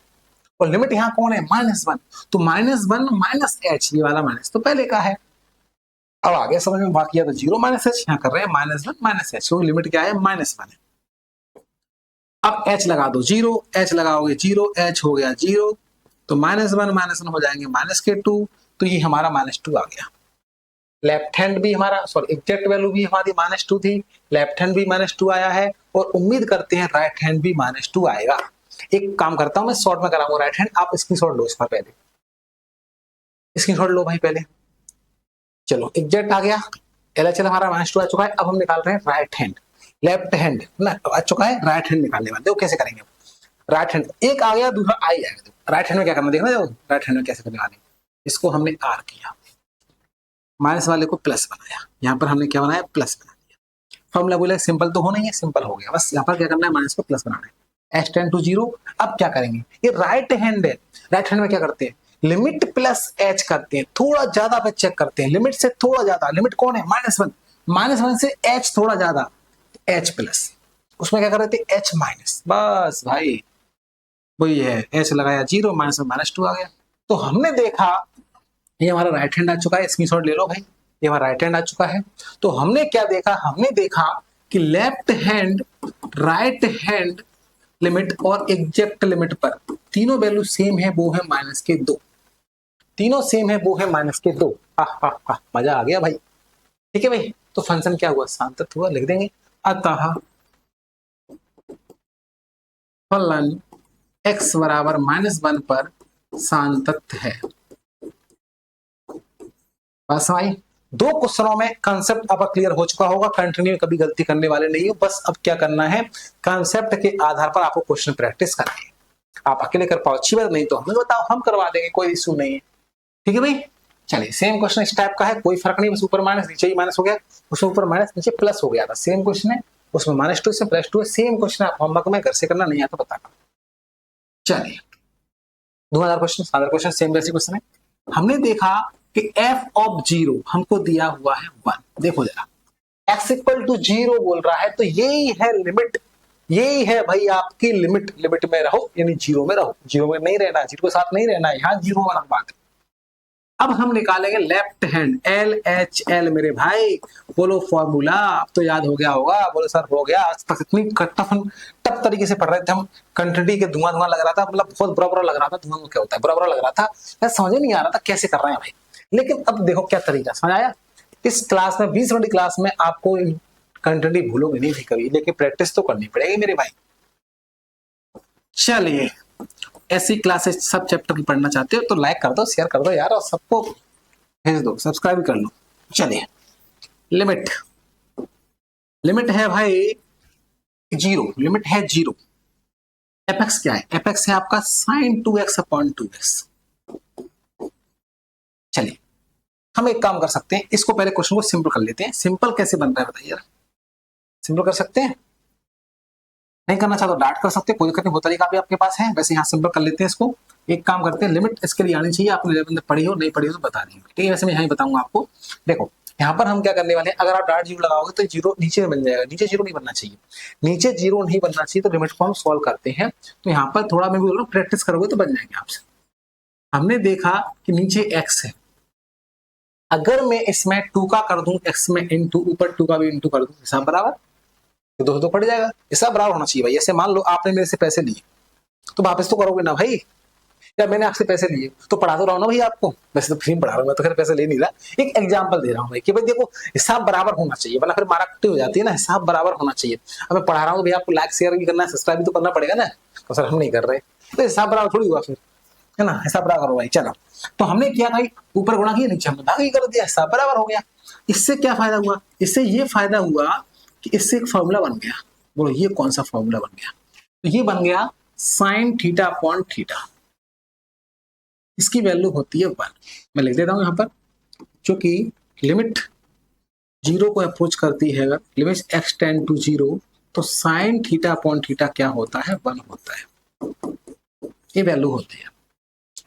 और लिमिट यहाँ कौन है -1, तो -1 - h, ये वाला माइनस तो पहले का है। अब आगे समझ में बाकी है, तो 0 - h यहाँ कर रहे हैं -1 - h, तो लिमिट क्या है -1 है। अब h लगा दो 0, h लगाओगे 0, h हो गया 0, तो -1 हो जाएंगे -2, तो ये हमारा -2 आ गया। लेफ्ट हैंड भी हमारा, सॉरी एग्जैक्ट वैल्यू भी हमारी -2 थी, लेफ्ट हैंड भी -2 आया है, और उम्मीद करते हैं राइट हैंड भी -2 आएगा। एक काम करता हूं मैं, शॉर्ट में कराऊंगा राइट हैंड, आप स्क्रीनशॉट लो इसका, पहले स्क्रीनशॉट लो भाई पहले। चलो एग्जैक्ट आ गया, LHL हमारा -2 आ चुका है। अब हम निकाल रहे हैं राइट हैंड, लेफ्ट हैंड ना आ चुका है, राइट हैंड निकालने वाले। देखो कैसे करेंगे, राइट हैंड एक आ गया, दूसरा आ ही आएगा। राइट हैंड में क्या करना देखना, राइट हैंड में कैसे करने वाले, इसको हमने R किया, माइनस वाले को प्लस बनाया, यहाँ पर हमने क्या बनाया प्लस बना दिया। फॉर्मूला बोला सिंपल तो होना ही है, सिंपल हो गया, बस यहाँ पर क्या करना है माइनस को प्लस बनाना है, h टेंड टू 0। अब क्या करेंगे, ये राइट हैंड है, राइट हैंड में क्या करते हैं लिमिट प्लस h करते हैं, थोड़ा ज्यादा पे चेक करते हैं, लिमिट से थोड़ा ज्यादा, लिमिट कौन है -1 से h थोड़ा ज्यादा, एच प्लस, उसमें क्या कर रहे थे एच माइनस, बस भाई वही है, एच लगाया 0 माइनस में -2 आ गया। तो हमने देखा ये हमारा राइट हैंड आ चुका है, स्क्रीनशॉट ले लो भाई, ये हमारा राइट हैंड आ चुका है। तो हमने क्या देखा, हमने देखा कि left hand right hand limit और एग्जैक्ट लिमिट पर तीनों वैल्यू सेम है, वो है -2, तीनों सेम है, वो है -2। मजा आ गया भाई, ठीक है भाई। तो फंक्शन क्या हुआ, सांतत हुआ, लिख देंगे अतः फलन x बराबर -1 पर सांतत है। बस भाई, दो क्वेश्चनों में कंसेप्ट अब क्लियर हो चुका होगा, कंटिन्यू कभी गलती करने वाले नहीं हो। बस अब क्या करना है, कंसेप्ट के आधार पर आपको क्वेश्चन प्रैक्टिस करना है। आप अकेले कर पाओ अच्छी बात, नहीं तो हमें बताओ, हम करवा देंगे, कोई इशू नहीं है, ठीक है भाई। चलिए, सेम क्वेश्चन इस टाइप का है, कोई फर्क नहीं, बस ऊपर माइनस नीचे ही माइनस हो गया, उसमें ऊपर माइनस नीचे प्लस हो गया था, सेम क्वेश्चन है, उसमें -2 से +2 है, सेम क्वेश्चन है। होमवर्क में घर से करना, नहीं आता बताना। चलिए, 2000 क्वेश्चन, 1000 क्वेश्चन, सेम वैसे क्वेश्चन है। हमने देखा कि f ऑफ 0 हमको दिया हुआ है 1, देखो जरा x इक्वल टू 0 बोल रहा है, तो यही है लिमिट, यही है भाई आपकी लिमिट। लिमिट में रहो यानी 0 में रहो, 0 में नहीं रहना, 0 के साथ नहीं रहना है, यहाँ 0 अलग बात है। अब हम निकालेंगे लेफ्ट हैंड, LHL मेरे भाई, बोलो फॉर्मूला, अब तो याद हो गया होगा, बोलो सर हो गया, आज तक इतनी टफ तरीके से पढ़ रहे थे हम, कंट्री के धुआं लग रहा था, मतलब बहुत बुरा लग रहा था, धुआं क्या होता है, बुरा लग रहा था, समझ नहीं आ रहा था कैसे कर रहे हैं भाई। लेकिन अब देखो क्या तरीका, समझ आया। इस क्लास में 20 मिनट क्लास में आपको कंटेंट भूलोगे नहीं कभी, लेकिन प्रैक्टिस तो करनी पड़ेगी मेरे भाई। चलिए, ऐसी क्लासेस सब चैप्टर की पढ़ना चाहते हो तो लाइक कर दो, शेयर कर दो यार, और सबको भेज दो, सब्सक्राइब कर लो। चलिए, लिमिट, लिमिट है भाई 0, लिमिट है 0। एफ क्या है, एफ है आपका sin 2x अपॉन 2x। चलिए, हम एक काम कर सकते हैं, इसको पहले क्वेश्चन को सिंपल कर लेते हैं। सिंपल कैसे बन रहा है बताइए, सिंपल कर सकते हैं, नहीं करना चाहते तो डांट कर सकते हैं, कोई दिक्कत नहीं, वो तरीका भी आपके पास है। वैसे यहाँ सिंपल कर लेते हैं इसको। एक काम करते हैं, लिमिट इसके लिए आनी चाहिए, आपने बंदे पढ़ी हो नहीं पढ़ी हो तो बता देंगे, ठीक है। वैसे मैं यहाँ बताऊंगा आपको। देखो यहाँ पर हम क्या करने वाले हैं, अगर आप डार्ट 0 लगाओगे तो 0 नीचे में बन जाएगा, नीचे 0 नहीं बनना चाहिए, नीचे 0 नहीं बनना चाहिए। तो लिमिट को हम सॉल्व करते हैं, तो यहाँ पर थोड़ा मैं भी बोल रहा हूँ प्रैक्टिस करोगे तो बन जाएंगे आपसे। हमने देखा कि नीचे x है, अगर मैं इसमें 2 का कर दूं, x में इंटू, ऊपर 2 का भी इंटू कर दूं, हिसाब बराबर, तो 2 पड़ जाएगा, हिसाब बराबर होना चाहिए भाई। ऐसे मान लो आपने मेरे से पैसे लिए तो वापस तो करोगे ना भाई, या मैंने आपसे पैसे लिए तो पढ़ा तो रहा हूं ना भाई आपको, वैसे तो फ्री में पढ़ा रहा हूं मैं, तो खैर पैसे ले नहीं रहा, एक एग्जांपल दे रहा हूं भाई कि भाई देखो हिसाब बराबर होना चाहिए, वरना फिर मारा कुट्टी हो जाती है ना, हिसाब बराबर होना चाहिए। अब मैं पढ़ा रहा हूं तो भाई आपको लाइक शेयर भी करना है, सब्सक्राइब भी तो करना पड़ेगा ना, तो सर हम नहीं कर रहे, तो हिसाब बराबर थोड़ी हुआ फिर, है ना, हिसाब बराबर करो भाई। चलो, तो हमने किया भाई, ऊपर गुणा किया, नीचे हमने भागी कर दिया, हिसाब बराबर हो गया। इससे क्या फायदा हुआ, इससे ये फायदा हुआ कि इससे एक फॉर्मूला बन गया। बोलो ये कौन सा फॉर्मूला बन गया, तो ये बन गया साइन थीटा अपॉन थीटा, इसकी वैल्यू होती है 1। मैं लिख देता हूं यहां पर, क्योंकि लिमिट 0 को अप्रोच करती है, अगर लिमिट x टेंड टू 0, तो साइन थीटा अपॉन थीटा क्या होता है, 1 होता है, ये वैल्यू होती है।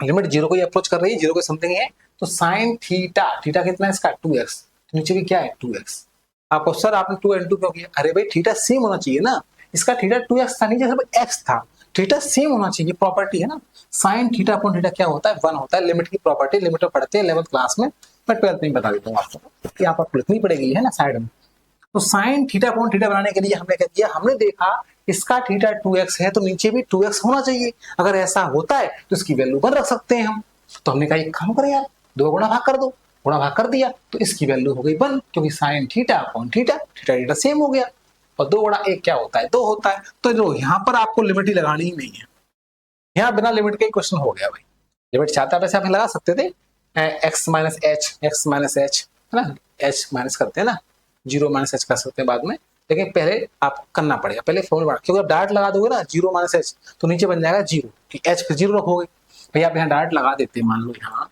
लिमिट 0 को ही अप्रोच कर रही है, 0 के समथिंग है, तो साइन थीटा, थीटा कितना है इसका 2x, तो नीचे भी क्या है 2x। आपको सर आपने 2 इंटू क्यों किया, अरे भाई थीटा सेम होना चाहिए ना, इसका थीटा 2x था, नीचे सिर्फ x था, थीटा सेम होना चाहिए, प्रॉपर्टी है ना। साइन थीटा अपॉन थीटा क्या होता है, 1 होता है, लिमिट की प्रॉपर्टी, लिमिट में पढ़ते हैं 11th क्लास में, मैं 12th में बता देता हूँ आपको, यहाँ पर लिखनी पड़ेगी है ना साइड में। तो साइन थीटा अपॉन थीटा बनाने के लिए हमने क्या किया, हमने देखा इसका थीटा 2x है, तो नीचे भी 2x होना चाहिए, अगर ऐसा होता है तो इसकी वैल्यू 1 रख सकते हैं हम। तो हमने कहा एक काम करें यार, 2 गुणा भाग कर दो, गुणा भाग कर दिया तो इसकी वैल्यू हो गई 1, क्योंकि sine theta upon theta, theta theta same हो गया, और 2 गुणा 1 क्या होता है 2 होता है। तो जो यहाँ पर आपको लिमिट ही लगानी ही नहीं है, यहाँ बिना लिमिट के क्वेश्चन हो गया भाई। लिमिट चाहता वैसे आप लगा सकते थे, x माइनस एच है ना, h माइनस करते हैं ना, 0 माइनस एच कर सकते हैं बाद में, लेकिन पहले आप करना पड़ेगा, पहले फॉर्मूला, क्योंकि आप डार्ट लगा दोगे ना 0 माइनस एच, तो नीचे बन जाएगा 0, कि h फिर 0 रखोगे भैया, आप यहाँ डार्ट लगा देते हैं, मान लो यहाँ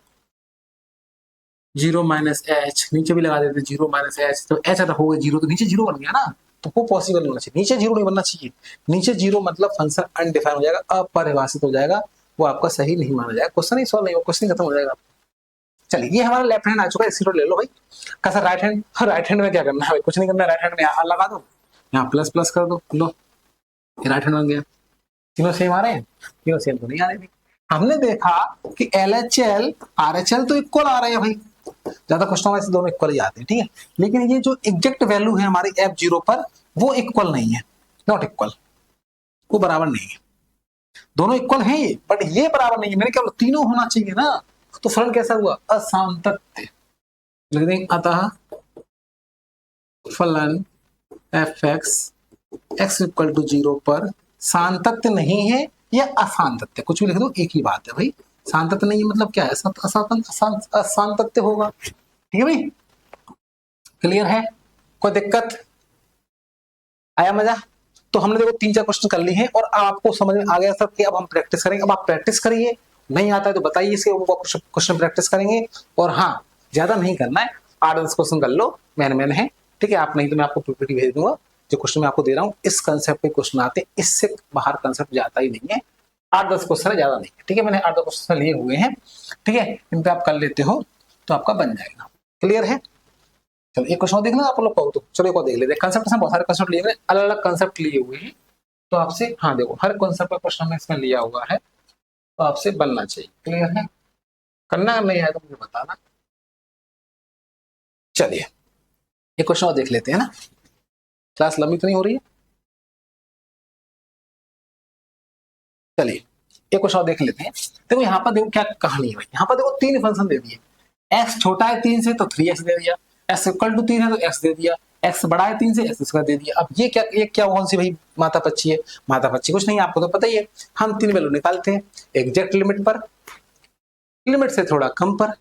0 माइनस एच, नीचे भी लगा देते 0 माइनस एच, तो h रखोगे 0 तो नीचे 0 बन गया ना, तो वो पॉसिबल नहीं होना चाहिए, नीचे 0 नहीं बनना चाहिए, नीचे 0 मतलब फंक्शन अनडिफाइन हो जाएगा, अपरिभाषित हो जाएगा, वो आपका सही नहीं माना जाएगा, क्वेश्चन ही सॉल्व नहीं हो, क्वेश्चन खत्म हो जाएगा। चलिए, ये हमारा लेफ्ट हैंड आ चुका है, इसी ले लो भाई। कैसा राइट हैंड, राइट हैंड में क्या करना है भाई, कुछ नहीं करना है, राइट हैंड में लगा दो, यहाँ प्लस प्लस कर दो, लो राइट हैंड बन गया। तीनों सेम आ रहे हैं? तीनों सेम तो नहीं आ रहे थे। हमने देखा कि LHL RHL तो इक्वल आ रहे हैं भाई, ज्यादा क्वेश्चन में से दोनों इक्वल ही आते हैं, ठीक है। लेकिन ये जो एग्जैक्ट वैल्यू है हमारे F0 पर वो इक्वल नहीं है, नॉट इक्वल, वो बराबर नहीं है। दोनों इक्वल हैं ये, बट ये बराबर नहीं है। मैंने क्या बोला, तीनों होना चाहिए ना, तो फलन कैसा हुआ, असांतत्य। लिख देंगे अतः फलन fx x इक्वल टू 0 पर सांतत्य नहीं है या असांतत्य, कुछ भी लिख दो एक ही बात है भाई। सांतत्य नहीं है मतलब क्या है, असांतत्य होगा, ठीक है भाई। क्लियर है, कोई दिक्कत, आया मजा? तो हमने देखो 3-4 क्वेश्चन कर लिए हैं और आपको समझ में आ गया सब कि अब हम प्रैक्टिस करेंगे। अब आप प्रैक्टिस करिए, नहीं आता है तो बताइए, इसके क्वेश्चन प्रैक्टिस करेंगे। और हाँ, ज्यादा नहीं करना है, 8-10 क्वेश्चन कर लो, मैन है, ठीक है। आप नहीं तो मैं आपको पीपीटी भेज दूंगा, जो क्वेश्चन मैं आपको दे रहा हूँ इस कंसेप्ट पे क्वेश्चन आते हैं, इससे बाहर कंसेप्ट जाता ही नहीं है। 8-10 क्वेश्चन है, ज्यादा नहीं है, ठीक है। मैंने 8-10 क्वेश्चन लिए हुए हैं, ठीक है, इन पे आप कर लेते हो तो आपका बन जाएगा। क्लियर है? चलो एक क्वेश्चन देखना आप लोग को, तो चलो एक और देख लेते हैं। कंसेप्ट से बहुत सारे कंसेप्ट लिए, अलग अलग कंसेप्ट लिए हुए हैं, तो आपसे, हाँ देखो हर कंसेप्ट का क्वेश्चन में इसमें लिया हुआ है, तो आपसे बनना चाहिए। क्लियर है? करना नहीं है तो मुझे बताना। चलिए ये क्वेश्चन और देख लेते हैं ना, क्लास लंबी तो नहीं हो रही है। चलिए एक क्वेश्चन और देख लेते हैं। देखो यहाँ पर देखो क्या कहानी है भाई, यहाँ पर देखो 3 फंक्शन दे दिए, x छोटा है 3 से तो 3x दे दिया, x इक्वल टू 3 है तो x दे दिया, x बड़ा है 3 से x स्क्वायर दे दिया। अब ये क्या कौन सी भाई माता पच्ची है? माता पच्ची कुछ नहीं, आपको तो पता ही है। हम 3 वैल्यू निकालते हैं, एग्जैक्ट लिमिट पर, लिमिट से थोड़ा कम पर,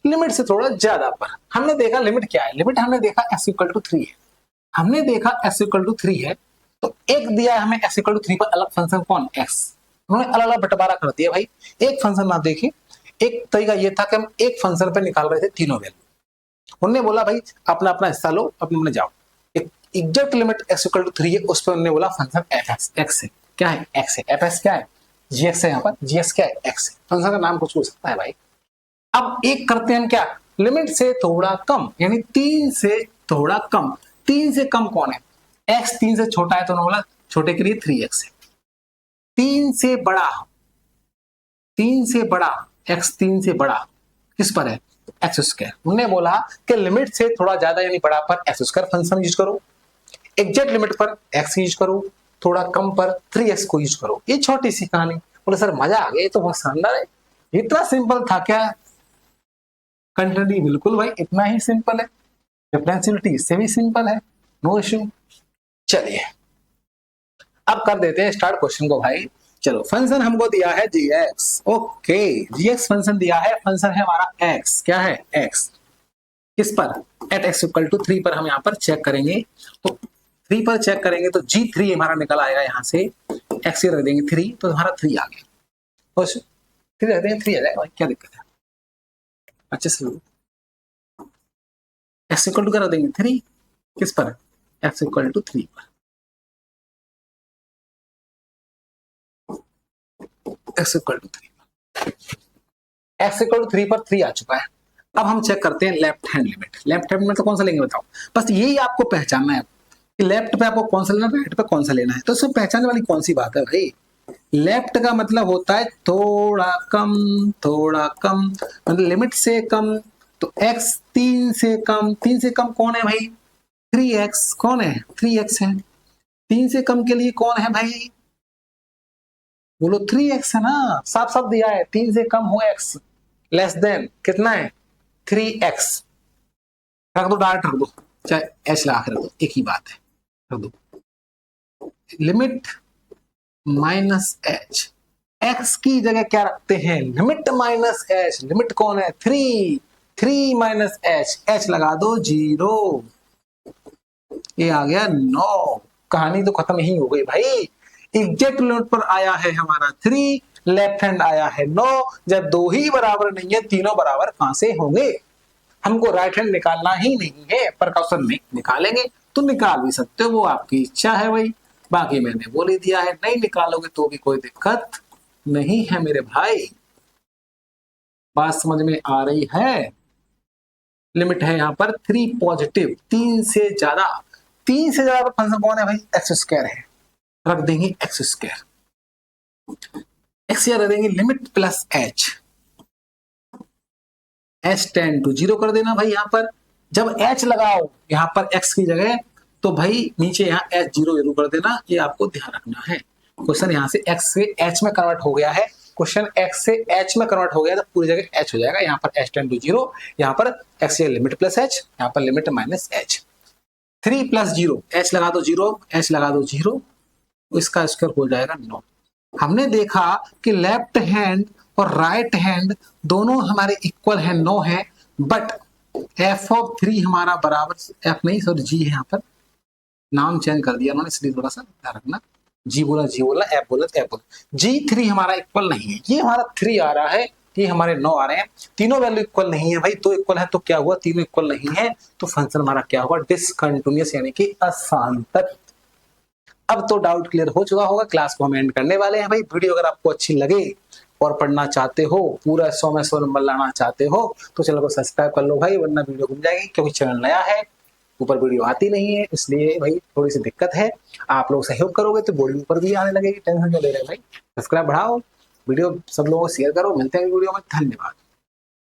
लिमिट से थोड़ा ज्यादा पर। हमने देखा लिमिट क्या है, लिमिट हमने देखा x इक्वल टू 3 है, हमने देखा x इक्वल टू 3 है, तो एक दिया है हमें x इक्वल टू 3 पर अलग फंक्शन कौन, x, उन्होंने अलग अलग बंटवारा कर दिया भाई। एक फंक्शन आप देखिए, एक तरीका ये था कि हम एक फंक्शन पे निकाल रहे थे तीनों वैल्यू, उन्होंने बोला भाई अपना अपना हिस्सा लो, अपने अपने जाओ। एक exact limit x equal to 3 है, उस पर उन्होंने बोला फंक्शन fx, x है क्या है, x है, fx क्या है, gx है, यहाँ पर gx क्या है, x है। फंक्शन का नाम कुछ हो सकता है भाई। अब एक करते हैं हम क्या, लिमिट से थोड़ा कम, यानी 3 से थोड़ा कम। 3 से कम कौन है, x 3 से छोटा है तो उन्होंने बोला छोटे के लिए 3x है। 3 से बड़ा, 3 से बड़ा, x 3 से बड़ा किस पर है, एक्स स्क्वायर। उन्होंने बोला कि लिमिट से थोड़ा ज्यादा यानी बड़ा पर एक्स स्क्वायर फंक्शन यूज करो, एग्जैक्ट लिमिट पर x यूज करो, थोड़ा कम पर 3x को यूज करो। ये छोटी सी कहानी। बोले सर मजा आ गया, ये तो बहुत शानदार है, इतना सिंपल था क्या? कंटिन्यूटी बिल्कुल भाई इतना ही सिंपल है, डिफरेंशियलिटी इससे भी सिंपल है, नो इश्यू। चलिए अब कर देते हैं स्टार्ट क्वेश्चन को भाई। चलो फंक्शन हमको दिया है gx, ओके gx फंक्शन दिया है, फंक्शन है हमारा x, क्या है x, किस पर, एट x इक्वल टू 3 पर। हम यहाँ पर चेक करेंगे, तो 3 पर चेक करेंगे तो g3 हमारा निकल आएगा, यहाँ से x रख देंगे 3 तो हमारा 3 आ गया, बस 3 रख देंगे 3 आ जाएगा भाई, क्या दिक्कत है। अच्छे से x इक्वल टू कर देंगे 3, किस पर, x इक्वल टू 3 पर, x equal to 3, x equal to 3 पर 3 आ चुका है। अब हम चेक करते हैं left hand limit. Left hand limit तो कौन सा लेंगे बताओ, बस यही आपको पहचानना है कि लेफ्ट पे आपको कौन सा लेना है, राइट पे कौन सा लेना है। तो इसमें पहचानने वाली कौन सी बात है भाई, लेफ्ट का मतलब होता है थोड़ा कम, थोड़ा कम मतलब लिमिट से कम। तो x 3 से कम, 3 से कम कौन है भाई, 3x, कौन है 3x है। 3 से कम के लिए कौन है भाई, बोलो 3x है ना, साफ साफ दिया है 3 से कम हो x, लेस देन कितना है 3x, रख दो डायरेक्ट रख दो, चाहे h लगा के रख दो, एक ही बात है, रख दो लिमिट माइनस h, x की जगह क्या रखते हैं, लिमिट माइनस h, लिमिट कौन है 3, 3 माइनस h लगा दो 0, ये आ गया 9, कहानी तो खत्म ही हो गई भाई। एग्जैक्ट लिमिट पर आया है हमारा 3, लेफ्ट हैंड आया है 9, जब दो ही बराबर नहीं है तीनों बराबर कहां से होंगे। हमको राइट हैंड निकालना ही नहीं है, प्रकाशन में निकालेंगे तो निकाल भी सकते हो, वो आपकी इच्छा है भाई, बाकी मैंने बोल ही दिया है, नहीं निकालोगे तो भी कोई दिक्कत नहीं है मेरे भाई। बात समझ में आ रही है। लिमिट है यहाँ पर 3 पॉजिटिव, 3 से ज्यादा 3 से ज्यादा फंक्शन कौन है भाई? एक्स स्क्वायर है, रख देंगे एक्स स्क्वायर। एक्स या रख देंगे limit plus H, H tend to 0 कर देना भाई। यहाँ पर जब एच लगाओ यहाँ पर एक्स की जगह, तो भाई नीचे यहाँ एच 0 जरूर कर देना, ये आपको ध्यान रखना है। क्वेश्चन यहाँ से एक्स से एच में कन्वर्ट हो गया है, क्वेश्चन एक्स से एच में कन्वर्ट हो गया तो पूरी जगह एच हो जाएगा। यहाँ पर एच टेंड टू 0, यहाँ पर एक्स लिमिट प्लस एच, यहाँ पर limit minus H. 3 plus 0, H लगा दो 0, एच लगा दो 0, इसका स्क्वायर हो जाएगा 9। हमने देखा कि लेफ्ट हैंड और राइट हैंड दोनों हमारे इक्वल है, 9 है, बट एफ ऑफ 3 हमारा बराबर, एफ नहीं सॉरी जी है, यहाँ पर नाम चेंज कर दिया उन्होंने, इसलिए थोड़ा सा ध्यान रखना। जी बोला, एफ बोला, एफ बोला। जी 3 हमारा इक्वल नहीं है, ये हमारा 3 आ रहा है, ये हमारे 9 आ रहे हैं, तीनों वैल्यू इक्वल नहीं है भाई। 2 इक्वल है तो क्या हुआ? तीनों इक्वल नहीं है तो फंक्शन हमारा क्या होगा? डिसकंटिन्यूअस, यानी कि असांतत। अब तो डाउट क्लियर हो चुका होगा, क्लास को हम एंड करने वाले हैं भाई। वीडियो अगर आपको अच्छी लगे और पढ़ना चाहते हो, पूरा 100 में 100 नंबर लाना चाहते हो, तो चैनल को सब्सक्राइब कर लो भाई, वरना वीडियो घूम जाएगी, क्योंकि चैनल नया है, ऊपर वीडियो आती नहीं है, इसलिए भाई थोड़ी सी दिक्कत है। आप लोग सहयोग करोगे तो बॉडी ऊपर भी आने लगेगी, टेंशन क्यों ले रहे भाई। सब्सक्राइब बढ़ाओ, वीडियो सब लोगों को शेयर करो। मिलते हैं वीडियो में, धन्यवाद।